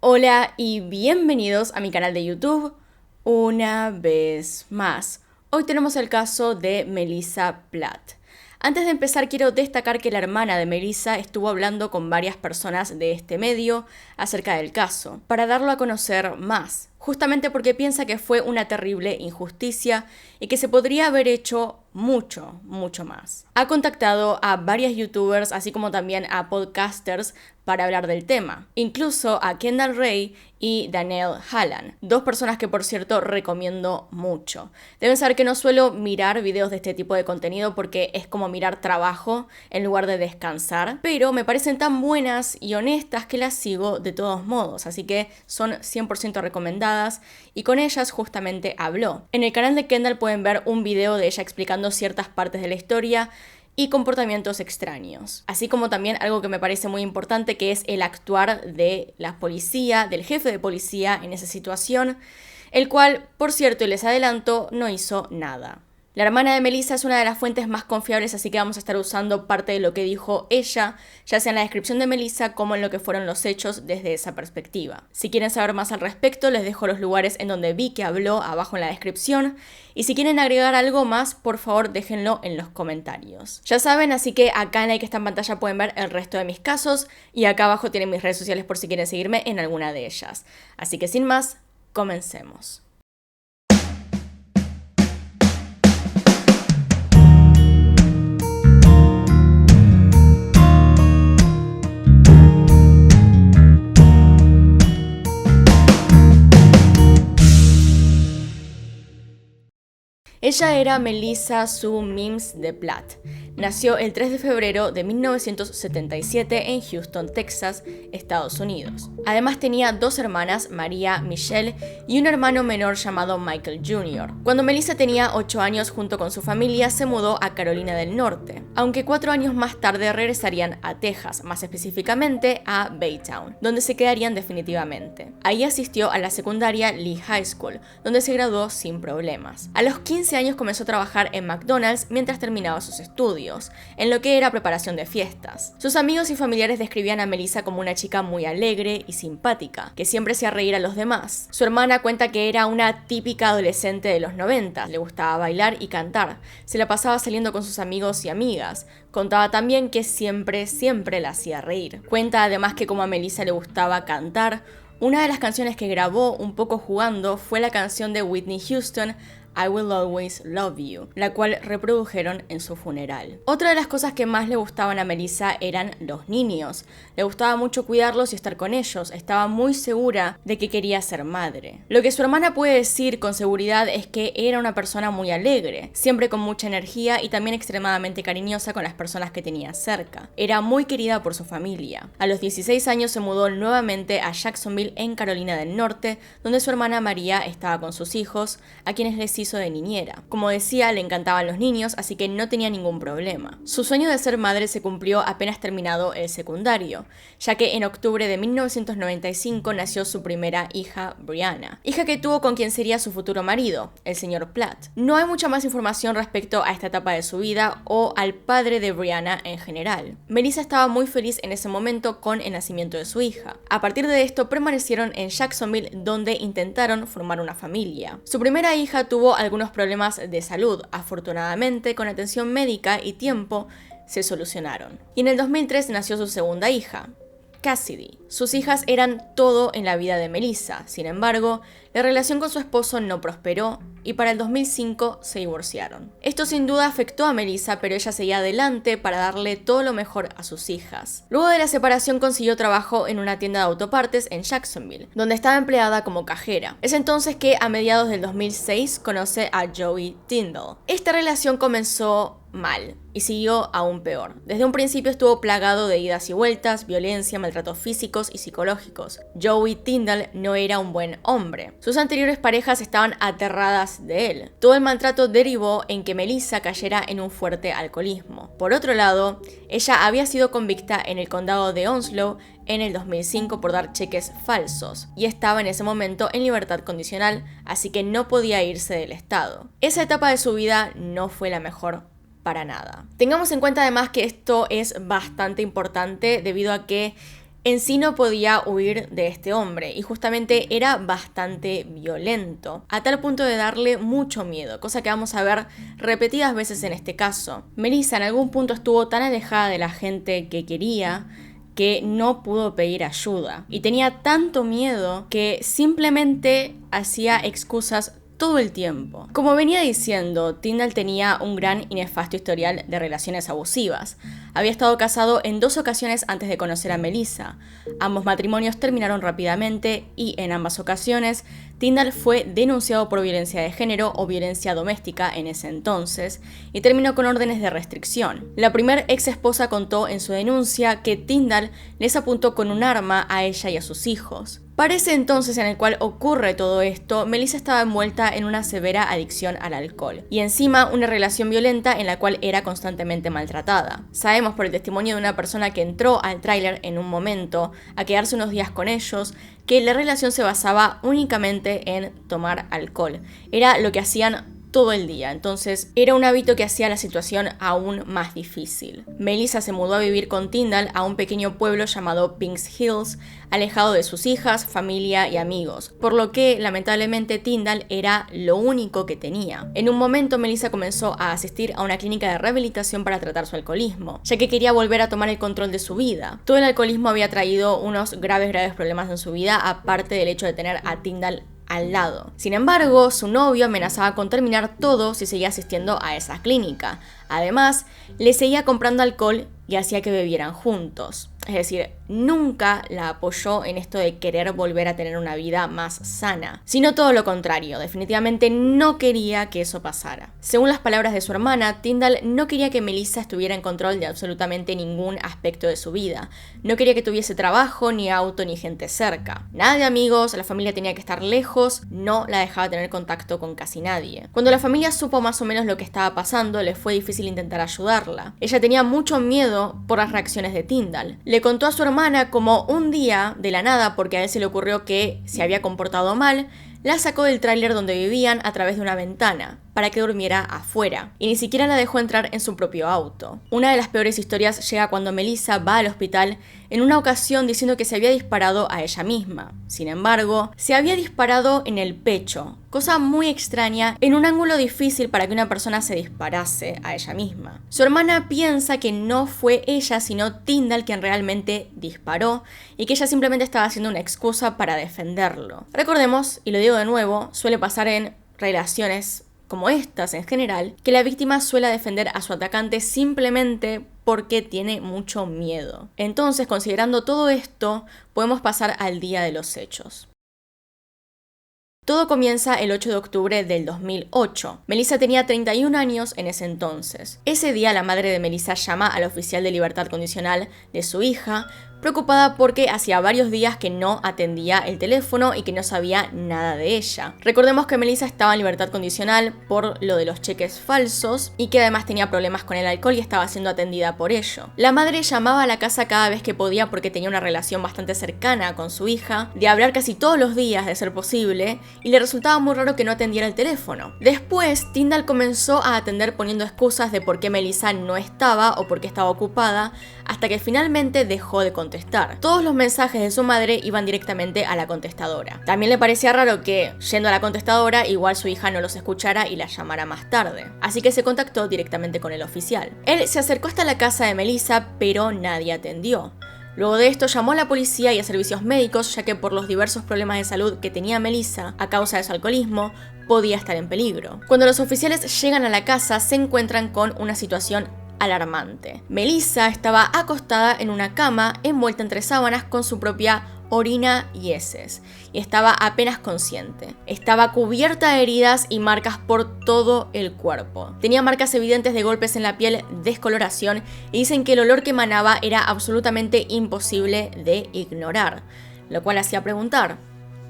Hola y bienvenidos a mi canal de YouTube una vez más. Hoy tenemos el caso de Melissa Platt. Antes de empezar quiero destacar que la hermana de Melissa estuvo hablando con varias personas de este medio acerca del caso, para darlo a conocer más, justamente porque piensa que fue una terrible injusticia y que se podría haber hecho mucho más. Ha contactado a varias youtubers, así como también a podcasters, para hablar del tema. Incluso a Kendall Ray y Danielle Hallan, dos personas que por cierto recomiendo mucho. Deben saber que no suelo mirar videos de este tipo de contenido porque es como mirar trabajo en lugar de descansar, pero me parecen tan buenas y honestas que las sigo de todos modos, así que son 100% recomendadas y con ellas justamente habló. En el canal de Kendall pueden ver un video de ella explicando ciertas partes de la historia y comportamientos extraños. Así como también algo que me parece muy importante, que es el actuar de la policía, del jefe de policía en esa situación, el cual, por cierto, y les adelanto, no hizo nada. La hermana de Melissa es una de las fuentes más confiables, así que vamos a estar usando parte de lo que dijo ella, ya sea en la descripción de Melissa como en lo que fueron los hechos desde esa perspectiva. Si quieren saber más al respecto, les dejo los lugares en donde vi que habló abajo en la descripción, y si quieren agregar algo más, por favor déjenlo en los comentarios. Ya saben, así que acá en la que está en pantalla pueden ver el resto de mis casos, y acá abajo tienen mis redes sociales por si quieren seguirme en alguna de ellas. Así que sin más, comencemos. Ella era Melissa Sue Mims de Platt. Nació el 3 de febrero de 1977 en Houston, Texas, Estados Unidos. Además tenía dos hermanas, María, Michelle, y un hermano menor llamado Michael Jr. Cuando Melissa tenía 8 años, junto con su familia, se mudó a Carolina del Norte, aunque 4 años más tarde regresarían a Texas, más específicamente a Baytown, donde se quedarían definitivamente. Ahí asistió a la secundaria Lee High School, donde se graduó sin problemas. A los 15 años comenzó a trabajar en McDonald's mientras terminaba sus estudios, en lo que era preparación de fiestas. Sus amigos y familiares describían a Melissa como una chica muy alegre y simpática, que siempre hacía reír a los demás. Su hermana cuenta que era una típica adolescente de los 90, le gustaba bailar y cantar, se la pasaba saliendo con sus amigos y amigas. Contaba también que siempre la hacía reír. Cuenta además que como a Melissa le gustaba cantar, una de las canciones que grabó un poco jugando fue la canción de Whitney Houston, I Will Always Love You, la cual reprodujeron en su funeral. Otra de las cosas que más le gustaban a Melissa eran los niños. Le gustaba mucho cuidarlos y estar con ellos. Estaba muy segura de que quería ser madre. Lo que su hermana puede decir con seguridad es que era una persona muy alegre, siempre con mucha energía y también extremadamente cariñosa con las personas que tenía cerca. Era muy querida por su familia. A los 16 años se mudó nuevamente a Jacksonville, en Carolina del Norte, donde su hermana María estaba con sus hijos, a quienes les hizo de niñera. Como decía, le encantaban los niños, así que no tenía ningún problema. Su sueño de ser madre se cumplió apenas terminado el secundario, ya que en octubre de 1995 nació su primera hija, Brianna, hija que tuvo con quien sería su futuro marido, el señor Platt. No hay mucha más información respecto a esta etapa de su vida o al padre de Brianna en general. Melissa estaba muy feliz en ese momento con el nacimiento de su hija. A partir de esto permanecieron en Jacksonville, donde intentaron formar una familia. Su primera hija tuvo algunos problemas de salud. Afortunadamente, con atención médica y tiempo, se solucionaron. Y en el 2003 nació su segunda hija, Cassidy. Sus hijas eran todo en la vida de Melissa. Sin embargo, la relación con su esposo no prosperó y para el 2005 se divorciaron. Esto sin duda afectó a Melissa, pero ella seguía adelante para darle todo lo mejor a sus hijas. Luego de la separación consiguió trabajo en una tienda de autopartes en Jacksonville, donde estaba empleada como cajera. Es entonces que a mediados del 2006 conoce a Joey Tyndall. Esta relación comenzó mal y siguió aún peor. Desde un principio estuvo plagado de idas y vueltas, violencia, maltratos físicos y psicológicos. Joey Tyndall no era un buen hombre. Sus anteriores parejas estaban aterradas de él. Todo el maltrato derivó en que Melissa cayera en un fuerte alcoholismo. Por otro lado, ella había sido convicta en el condado de Onslow en el 2005 por dar cheques falsos y estaba en ese momento en libertad condicional, así que no podía irse del estado. Esa etapa de su vida no fue la mejor para nada. Tengamos en cuenta además que esto es bastante importante debido a que en sí no podía huir de este hombre y justamente era bastante violento, a tal punto de darle mucho miedo, cosa que vamos a ver repetidas veces en este caso. Melissa en algún punto estuvo tan alejada de la gente que quería que no pudo pedir ayuda y tenía tanto miedo que simplemente hacía excusas todo el tiempo. Como venía diciendo, Tyndall tenía un gran y nefasto historial de relaciones abusivas. Había estado casado en 2 ocasiones antes de conocer a Melissa. Ambos matrimonios terminaron rápidamente y en ambas ocasiones Tyndall fue denunciado por violencia de género o violencia doméstica en ese entonces y terminó con órdenes de restricción. La primer ex esposa contó en su denuncia que Tyndall les apuntó con un arma a ella y a sus hijos. Para ese entonces en el cual ocurre todo esto, Melissa estaba envuelta en una severa adicción al alcohol y encima una relación violenta en la cual era constantemente maltratada. Sabemos por el testimonio de una persona que entró al tráiler en un momento a quedarse unos días con ellos que la relación se basaba únicamente en tomar alcohol. Era lo que hacían todo el día, entonces era un hábito que hacía la situación aún más difícil. Melissa se mudó a vivir con Tyndall a un pequeño pueblo llamado Pinks Hills, alejado de sus hijas, familia y amigos, por lo que lamentablemente Tyndall era lo único que tenía. En un momento Melissa comenzó a asistir a una clínica de rehabilitación para tratar su alcoholismo, ya que quería volver a tomar el control de su vida. Todo el alcoholismo había traído unos graves problemas en su vida, aparte del hecho de tener a Tyndall al lado. Sin embargo, su novio amenazaba con terminar todo si seguía asistiendo a esa clínica. Además, le seguía comprando alcohol y hacía que bebieran juntos. Es decir, nunca la apoyó en esto de querer volver a tener una vida más sana, sino todo lo contrario, definitivamente no quería que eso pasara. Según las palabras de su hermana, Tyndall no quería que Melissa estuviera en control de absolutamente ningún aspecto de su vida. No quería que tuviese trabajo, ni auto, ni gente cerca. Nada de amigos, la familia tenía que estar lejos, no la dejaba tener contacto con casi nadie. Cuando la familia supo más o menos lo que estaba pasando, le fue difícil intentar ayudarla. Ella tenía mucho miedo por las reacciones de Tyndall. Le contó a su hermana como un día, de la nada, porque a él se le ocurrió que se había comportado mal, la sacó del tráiler donde vivían a través de una ventana, para que durmiera afuera, y ni siquiera la dejó entrar en su propio auto. Una de las peores historias llega cuando Melissa va al hospital en una ocasión diciendo que se había disparado a ella misma. Sin embargo, se había disparado en el pecho, cosa muy extraña, en un ángulo difícil para que una persona se disparase a ella misma. Su hermana piensa que no fue ella, sino Tyndall quien realmente disparó, y que ella simplemente estaba haciendo una excusa para defenderlo. Recordemos, y lo digo de nuevo, suele pasar en relaciones como estas en general, que la víctima suele defender a su atacante simplemente porque tiene mucho miedo. Entonces, considerando todo esto, podemos pasar al día de los hechos. Todo comienza el 8 de octubre del 2008. Melissa tenía 31 años en ese entonces. Ese día la madre de Melissa llama al oficial de libertad condicional de su hija, preocupada porque hacía varios días que no atendía el teléfono y que no sabía nada de ella. Recordemos que Melissa estaba en libertad condicional por lo de los cheques falsos y que además tenía problemas con el alcohol y estaba siendo atendida por ello. La madre llamaba a la casa cada vez que podía porque tenía una relación bastante cercana con su hija, de hablar casi todos los días de ser posible, y le resultaba muy raro que no atendiera el teléfono. Después, Tyndall comenzó a atender poniendo excusas de por qué Melissa no estaba o por qué estaba ocupada, hasta que finalmente dejó de contestar. Todos los mensajes de su madre iban directamente a la contestadora. También le parecía raro que, yendo a la contestadora, igual su hija no los escuchara y la llamara más tarde. Así que se contactó directamente con el oficial. Él se acercó hasta la casa de Melissa, pero nadie atendió. Luego de esto llamó a la policía y a servicios médicos, ya que por los diversos problemas de salud que tenía Melissa a causa de su alcoholismo, podía estar en peligro. Cuando los oficiales llegan a la casa, se encuentran con una situación alarmante. Melissa estaba acostada en una cama, envuelta entre sábanas con su propia orina y heces, y estaba apenas consciente. Estaba cubierta de heridas y marcas por todo el cuerpo. Tenía marcas evidentes de golpes en la piel, descoloración, y dicen que el olor que emanaba era absolutamente imposible de ignorar, lo cual hacía preguntar,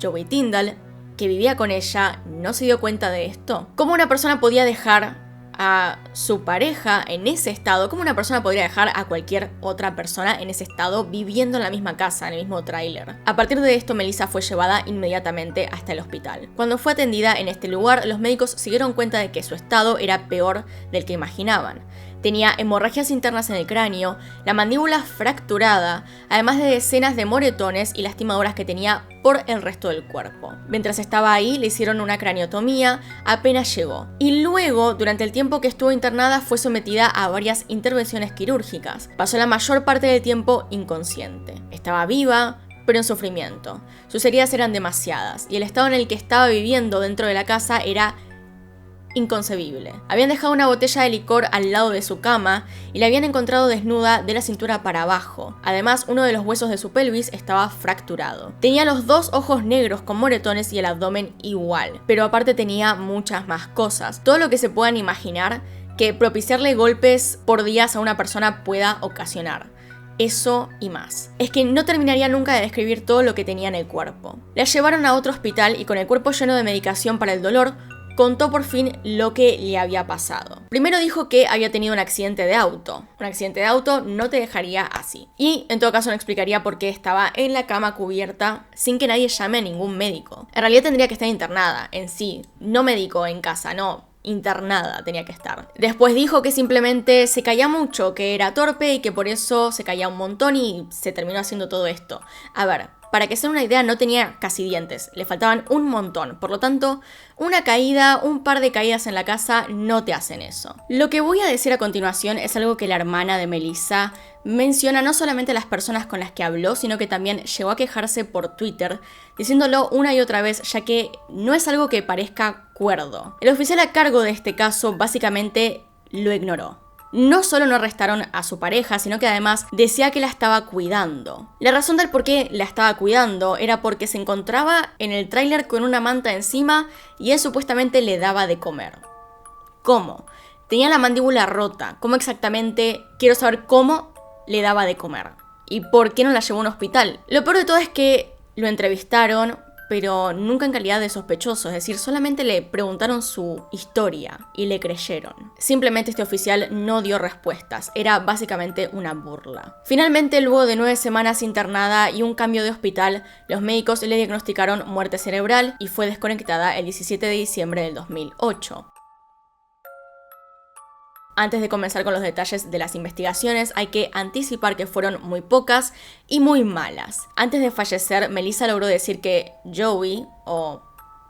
¿Joey Tyndall, que vivía con ella, no se dio cuenta de esto? ¿Cómo una persona podía dejar a su pareja en ese estado? ¿Cómo una persona podría dejar a cualquier otra persona en ese estado viviendo en la misma casa, en el mismo tráiler? A partir de esto, Melissa fue llevada inmediatamente hasta el hospital. Cuando fue atendida en este lugar, los médicos se dieron cuenta de que su estado era peor del que imaginaban. Tenía hemorragias internas en el cráneo, la mandíbula fracturada, además de decenas de moretones y lastimaduras que tenía por el resto del cuerpo. Mientras estaba ahí, le hicieron una craniotomía apenas llegó. Y luego, durante el tiempo que estuvo internada, fue sometida a varias intervenciones quirúrgicas. Pasó la mayor parte del tiempo inconsciente. Estaba viva, pero en sufrimiento. Sus heridas eran demasiadas, y el estado en el que estaba viviendo dentro de la casa era inconcebible. Habían dejado una botella de licor al lado de su cama y la habían encontrado desnuda de la cintura para abajo. Además, uno de los huesos de su pelvis estaba fracturado. Tenía los 2 ojos negros con moretones y el abdomen igual, pero aparte tenía muchas más cosas. Todo lo que se puedan imaginar que propiciarle golpes por días a una persona pueda ocasionar. Eso y más. Es que no terminaría nunca de describir todo lo que tenía en el cuerpo. La llevaron a otro hospital y con el cuerpo lleno de medicación para el dolor, contó por fin lo que le había pasado. Primero dijo que había tenido un accidente de auto. Un accidente de auto no te dejaría así. Y en todo caso no explicaría por qué estaba en la cama cubierta sin que nadie llame a ningún médico. En realidad tendría que estar internada en sí, no médico en casa, no. Internada tenía que estar. Después dijo que simplemente se caía mucho, que era torpe y que por eso se caía un montón y se terminó haciendo todo esto. A ver, para que se den una idea, no tenía casi dientes, le faltaban un montón. Por lo tanto, una caída, un par de caídas en la casa no te hacen eso. Lo que voy a decir a continuación es algo que la hermana de Melissa menciona no solamente a las personas con las que habló, sino que también llegó a quejarse por Twitter, diciéndolo una y otra vez, ya que no es algo que parezca cuerdo. El oficial a cargo de este caso básicamente lo ignoró. No solo no arrestaron a su pareja, sino que además decía que la estaba cuidando. La razón del por qué la estaba cuidando era porque se encontraba en el tráiler con una manta encima y él supuestamente le daba de comer. ¿Cómo? Tenía la mandíbula rota. ¿Cómo exactamente? Quiero saber cómo le daba de comer. ¿Y por qué no la llevó a un hospital? Lo peor de todo es que lo entrevistaron, pero nunca en calidad de sospechoso, es decir, solamente le preguntaron su historia y le creyeron. Simplemente este oficial no dio respuestas, era básicamente una burla. Finalmente, luego de 9 semanas internada y un cambio de hospital, los médicos le diagnosticaron muerte cerebral y fue desconectada el 17 de diciembre del 2008. Antes de comenzar con los detalles de las investigaciones, hay que anticipar que fueron muy pocas y muy malas. Antes de fallecer, Melissa logró decir que Joey, o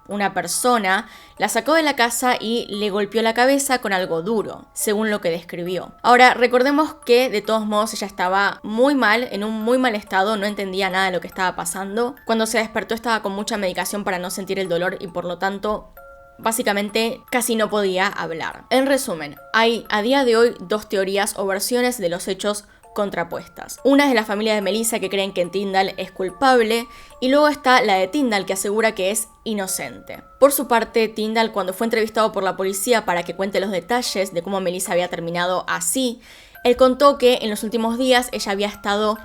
una persona, la sacó de la casa y le golpeó la cabeza con algo duro, según lo que describió. Ahora, recordemos que de todos modos ella estaba muy mal, en un muy mal estado, no entendía nada de lo que estaba pasando. Cuando se despertó estaba con mucha medicación para no sentir el dolor y por lo tanto básicamente casi no podía hablar. En resumen, hay a día de hoy 2 teorías o versiones de los hechos contrapuestas. Una es de la familia de Melissa, que creen que Tyndall es culpable, y luego está la de Tyndall, que asegura que es inocente. Por su parte, Tyndall, cuando fue entrevistado por la policía para que cuente los detalles de cómo Melissa había terminado así, él contó que en los últimos días ella había estado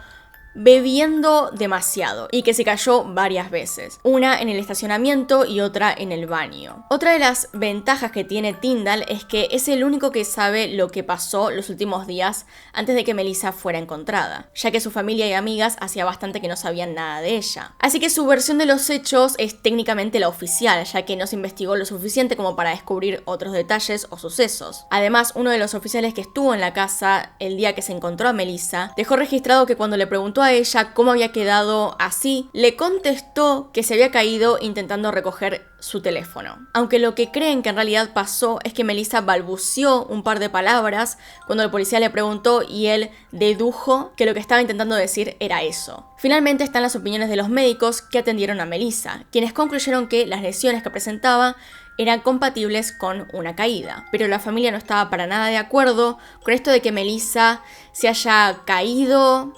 bebiendo demasiado y que se cayó varias veces, una en el estacionamiento y otra en el baño. Otra de las ventajas que tiene Tyndall es que es el único que sabe lo que pasó los últimos días antes de que Melissa fuera encontrada, ya que su familia y amigas hacía bastante que no sabían nada de ella. Así que su versión de los hechos es técnicamente la oficial, ya que no se investigó lo suficiente como para descubrir otros detalles o sucesos. Además, uno de los oficiales que estuvo en la casa el día que se encontró a Melissa dejó registrado que cuando le preguntó a ella cómo había quedado así, le contestó que se había caído intentando recoger su teléfono. Aunque lo que creen que en realidad pasó es que Melissa balbuceó un par de palabras cuando el policía le preguntó y él dedujo que lo que estaba intentando decir era eso. Finalmente están las opiniones de los médicos que atendieron a Melissa, quienes concluyeron que las lesiones que presentaba eran compatibles con una caída. Pero la familia no estaba para nada de acuerdo con esto de que Melissa se haya caído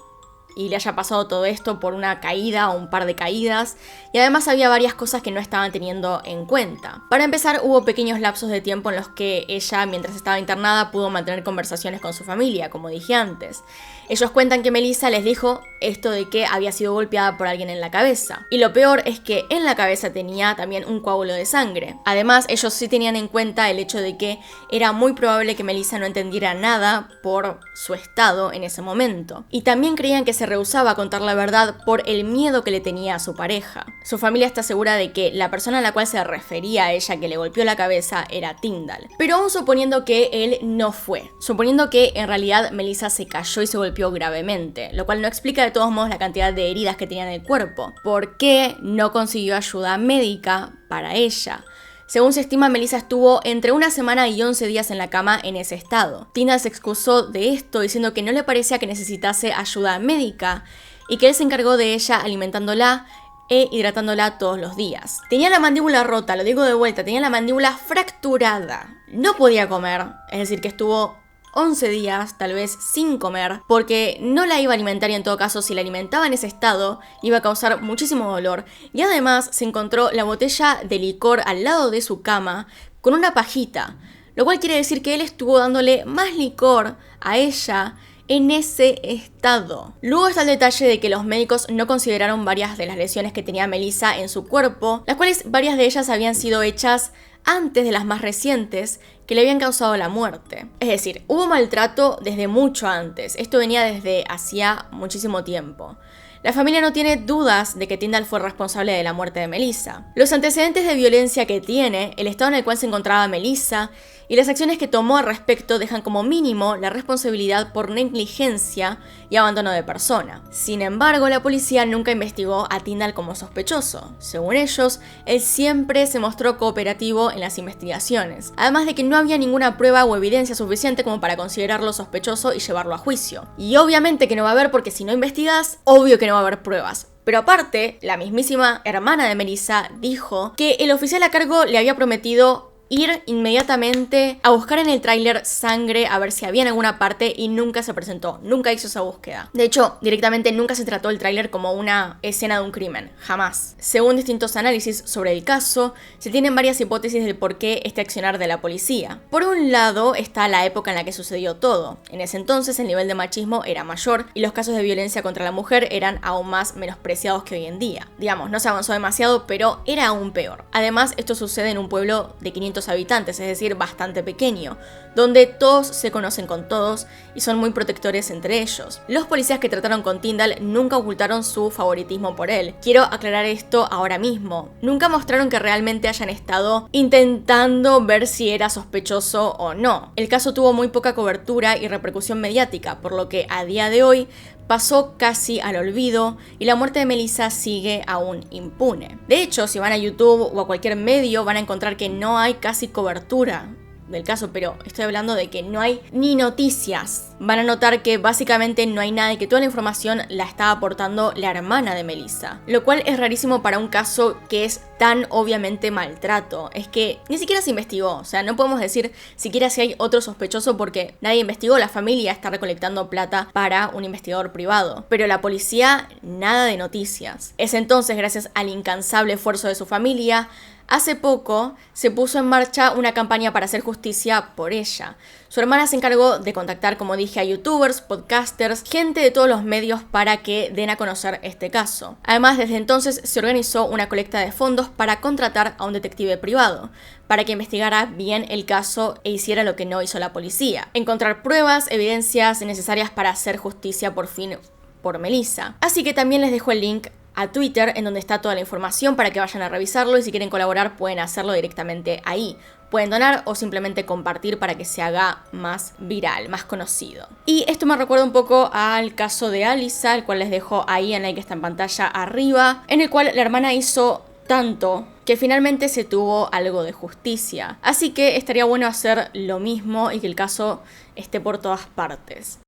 y le haya pasado todo esto por una caída o un par de caídas, y además había varias cosas que no estaban teniendo en cuenta. Para empezar, hubo pequeños lapsos de tiempo en los que ella, mientras estaba internada, pudo mantener conversaciones con su familia, como dije antes. Ellos cuentan que Melissa les dijo esto de que había sido golpeada por alguien en la cabeza. Y lo peor es que en la cabeza tenía también un coágulo de sangre. Además, ellos sí tenían en cuenta el hecho de que era muy probable que Melissa no entendiera nada por su estado en ese momento. Y también creían que se rehusaba a contar la verdad por el miedo que le tenía a su pareja. Su familia está segura de que la persona a la cual se refería a ella que le golpeó la cabeza era Tyndall. Pero aún suponiendo que él no fue, suponiendo que en realidad Melissa se cayó y se golpeó gravemente, lo cual no explica de todos modos la cantidad de heridas que tenía en el cuerpo. ¿Por qué no consiguió ayuda médica para ella? Según se estima, Melissa estuvo entre una semana y 11 días en la cama en ese estado. Tyndall se excusó de esto diciendo que no le parecía que necesitase ayuda médica y que él se encargó de ella alimentándola e hidratándola todos los días. Tenía la mandíbula rota, lo digo de vuelta, tenía la mandíbula fracturada. No podía comer, es decir, que estuvo 11 días, tal vez sin comer, porque no la iba a alimentar y en todo caso si la alimentaba en ese estado iba a causar muchísimo dolor. Y además se encontró la botella de licor al lado de su cama con una pajita, lo cual quiere decir que él estuvo dándole más licor a ella en ese estado. Luego está el detalle de que los médicos no consideraron varias de las lesiones que tenía Melissa en su cuerpo, las cuales varias de ellas habían sido hechas antes de las más recientes que le habían causado la muerte. Es decir, hubo maltrato desde mucho antes. Esto venía desde hacía muchísimo tiempo. La familia no tiene dudas de que Tyndall fue responsable de la muerte de Melissa. Los antecedentes de violencia que tiene, el estado en el cual se encontraba Melissa y las acciones que tomó al respecto dejan como mínimo la responsabilidad por negligencia y abandono de persona. Sin embargo, la policía nunca investigó a Tyndall como sospechoso. Según ellos, él siempre se mostró cooperativo en las investigaciones, además de que no había ninguna prueba o evidencia suficiente como para considerarlo sospechoso y llevarlo a juicio. Y obviamente que no va a haber, porque si no investigas, obvio que no va a haber pruebas. Pero aparte, la mismísima hermana de Melissa dijo que el oficial a cargo le había prometido ir inmediatamente a buscar en el tráiler sangre a ver si había en alguna parte y nunca se presentó, nunca hizo esa búsqueda. De hecho, directamente nunca se trató el tráiler como una escena de un crimen, jamás. Según distintos análisis sobre el caso, se tienen varias hipótesis del por qué este accionar de la policía. Por un lado está la época en la que sucedió todo. En ese entonces el nivel de machismo era mayor y los casos de violencia contra la mujer eran aún más menospreciados que hoy en día. Digamos, no se avanzó demasiado, pero era aún peor. Además, esto sucede en un pueblo de 500 habitantes, es decir, bastante pequeño, donde todos se conocen con todos y son muy protectores entre ellos. Los policías que trataron con Tyndall nunca ocultaron su favoritismo por él. Quiero aclarar esto ahora mismo. Nunca mostraron que realmente hayan estado intentando ver si era sospechoso o no. El caso tuvo muy poca cobertura y repercusión mediática, por lo que a día de hoy pasó casi al olvido y la muerte de Melissa sigue aún impune. De hecho, si van a YouTube o a cualquier medio van a encontrar que no hay casi cobertura del caso, pero estoy hablando de que no hay ni noticias. Van a notar que básicamente no hay nada y que toda la información la está aportando la hermana de Melissa, lo cual es rarísimo para un caso que es tan obviamente maltrato. Es que ni siquiera se investigó, o sea, no podemos decir siquiera si hay otro sospechoso porque nadie investigó, la familia está recolectando plata para un investigador privado, pero la policía nada de noticias. Es entonces, gracias al incansable esfuerzo de su familia, hace poco se puso en marcha una campaña para hacer justicia por ella. Su hermana se encargó de contactar, como dije, a youtubers, podcasters, gente de todos los medios para que den a conocer este caso. Además, desde entonces se organizó una colecta de fondos para contratar a un detective privado, para que investigara bien el caso e hiciera lo que no hizo la policía: encontrar pruebas, evidencias necesarias para hacer justicia por fin por Melissa. Así que también les dejo el link a Twitter, en donde está toda la información para que vayan a revisarlo, y si quieren colaborar pueden hacerlo directamente ahí. Pueden donar o simplemente compartir para que se haga más viral, más conocido. Y esto me recuerda un poco al caso de Alyssa, el cual les dejo ahí en el que está en pantalla arriba, en el cual la hermana hizo tanto que finalmente se tuvo algo de justicia. Así que estaría bueno hacer lo mismo y que el caso esté por todas partes.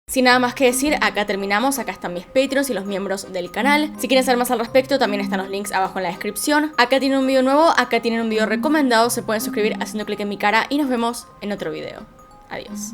Sin nada más que decir, acá terminamos. Acá están mis Patreons y los miembros del canal. Si quieren saber más al respecto, también están los links abajo en la descripción. Acá tienen un video nuevo, acá tienen un video recomendado. Se pueden suscribir haciendo clic en mi cara y nos vemos en otro video. Adiós.